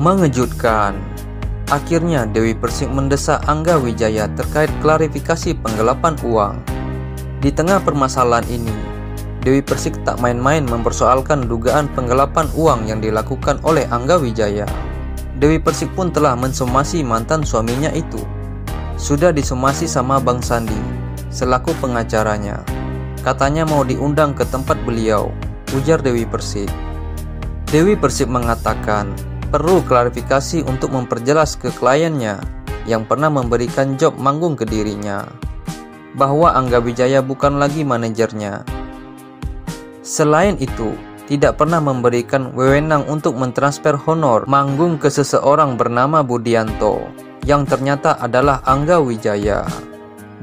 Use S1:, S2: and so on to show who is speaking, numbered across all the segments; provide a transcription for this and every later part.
S1: Mengejutkan. Akhirnya Dewi Persik mendesak Angga Wijaya terkait klarifikasi penggelapan uang. Di tengah permasalahan ini, Dewi Persik tak main-main mempersoalkan dugaan penggelapan uang yang dilakukan oleh Angga Wijaya. Dewi Persik pun telah mensomasi mantan suaminya itu. Sudah disomasi sama Bang Sandi selaku pengacaranya. Katanya mau diundang ke tempat beliau, ujar Dewi Persik. Dewi Persik mengatakan perlu klarifikasi untuk memperjelas ke kliennya yang pernah memberikan job manggung ke dirinya, bahwa Angga Wijaya bukan lagi manajernya. Selain itu, tidak pernah memberikan wewenang untuk mentransfer honor manggung ke seseorang bernama Budianto, yang ternyata adalah Angga Wijaya.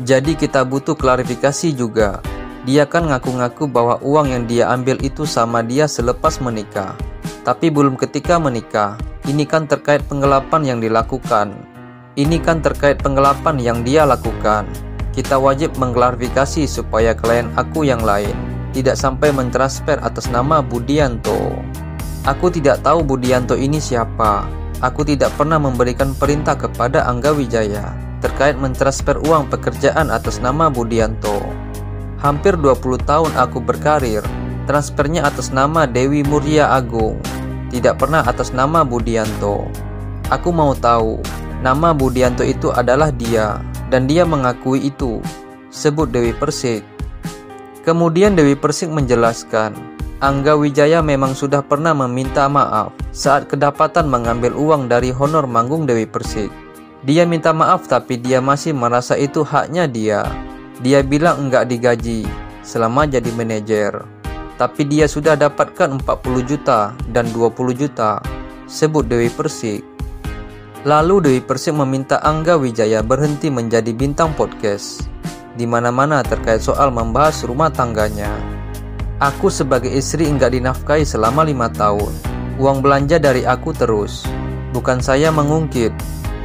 S1: Jadi kita butuh klarifikasi juga. Dia kan ngaku-ngaku bahwa uang yang dia ambil itu sama dia selepas menikah, tapi belum ketika menikah. Ini kan terkait penggelapan yang dilakukan. Ini kan terkait penggelapan yang dia lakukan. Kita wajib mengklarifikasi supaya klien aku yang lain tidak sampai mentransfer atas nama Budianto. Aku tidak tahu Budianto ini siapa. Aku tidak pernah memberikan perintah kepada Angga Wijaya terkait mentransfer uang pekerjaan atas nama Budianto. Hampir 20 tahun aku berkarir, transfernya atas nama Dewi Muria Agung, tidak pernah atas nama Budianto. Aku mau tahu, nama Budianto itu adalah dia, dan dia mengakui itu, sebut Dewi Persik. Kemudian Dewi Persik menjelaskan, Angga Wijaya memang sudah pernah meminta maaf saat kedapatan mengambil uang dari honor manggung Dewi Persik. Dia minta maaf tapi dia masih merasa itu haknya dia. Dia bilang enggak digaji selama jadi manajer, tapi dia sudah dapatkan 40 juta dan 20 juta, sebut Dewi Persik. Lalu Dewi Persik meminta Angga Wijaya berhenti menjadi bintang podcast di mana-mana terkait soal membahas rumah tangganya. Aku sebagai istri enggak dinafkahi selama 5 tahun. Uang belanja dari aku terus. Bukan saya mengungkit.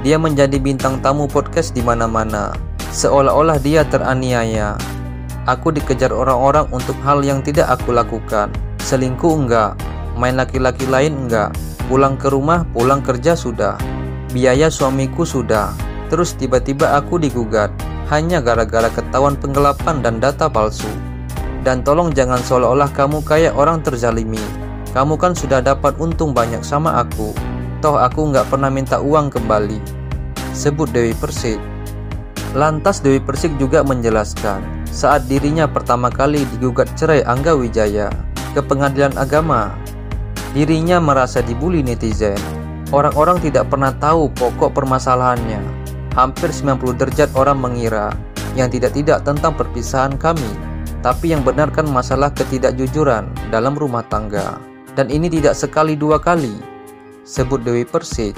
S1: Dia menjadi bintang tamu podcast di mana-mana. Seolah-olah dia teraniaya. Aku dikejar orang-orang untuk hal yang tidak aku lakukan. Selingkuh enggak, main laki-laki lain enggak, pulang ke rumah, pulang kerja sudah, biaya suamiku sudah. Terus tiba-tiba aku digugat hanya gara-gara ketahuan penggelapan dan data palsu. Dan tolong jangan seolah-olah kamu kayak orang terzalimi. Kamu kan sudah dapat untung banyak sama aku. Toh aku nggak pernah minta uang kembali, sebut Dewi Persik. Lantas Dewi Persik juga menjelaskan saat dirinya pertama kali digugat cerai Angga Wijaya ke pengadilan agama, dirinya merasa dibully netizen. Orang-orang tidak pernah tahu pokok permasalahannya. Hampir 90 derajat orang mengira yang tidak-tidak tentang perpisahan kami, tapi yang benar kan masalah ketidakjujuran dalam rumah tangga. Dan ini tidak sekali dua kali, sebut Dewi Persik.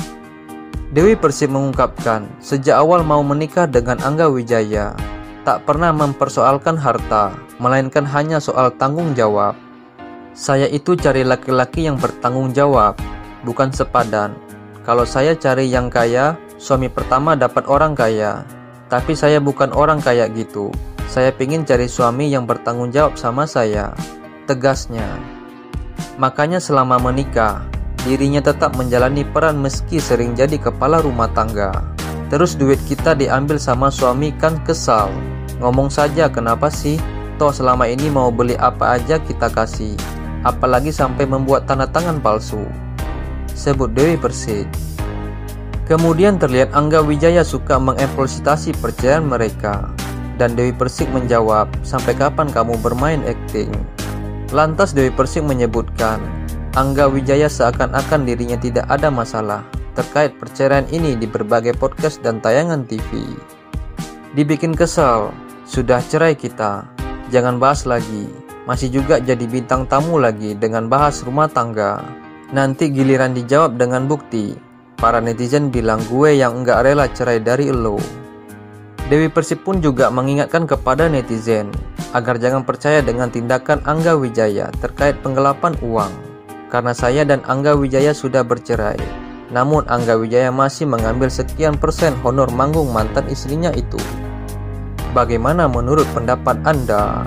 S1: Dewi Persik mengungkapkan sejak awal mau menikah dengan Angga Wijaya tak pernah mempersoalkan harta, melainkan hanya soal tanggung jawab. Saya itu cari laki-laki yang bertanggung jawab, bukan sepadan. Kalau saya cari yang kaya, suami pertama dapat orang kaya. Tapi saya bukan orang kaya gitu. Saya pingin cari suami yang bertanggung jawab sama saya, tegasnya. Makanya selama menikah, dirinya tetap menjalani peran meski sering jadi kepala rumah tangga. Terus duit kita diambil sama suami kan kesal. Ngomong saja kenapa sih? Toh selama ini mau beli apa aja kita kasih. Apalagi sampai membuat tanda tangan palsu, sebut Dewi Persik. Kemudian terlihat Angga Wijaya suka mengeksploitasi percayaan mereka. Dan Dewi Persik menjawab, sampai kapan kamu bermain akting? Lantas Dewi Persik menyebutkan Angga Wijaya seakan-akan dirinya tidak ada masalah terkait perceraian ini di berbagai podcast dan tayangan TV. Dibikin kesal, sudah cerai kita, jangan bahas lagi. Masih juga jadi bintang tamu lagi dengan bahas rumah tangga. Nanti giliran dijawab dengan bukti, para netizen bilang gue yang enggak rela cerai dari elo. Dewi Persik pun juga mengingatkan kepada netizen agar jangan percaya dengan tindakan Angga Wijaya terkait penggelapan uang. Karena saya dan Angga Wijaya sudah bercerai, namun Angga Wijaya masih mengambil sekian persen honor manggung mantan istrinya itu. Bagaimana menurut pendapat Anda?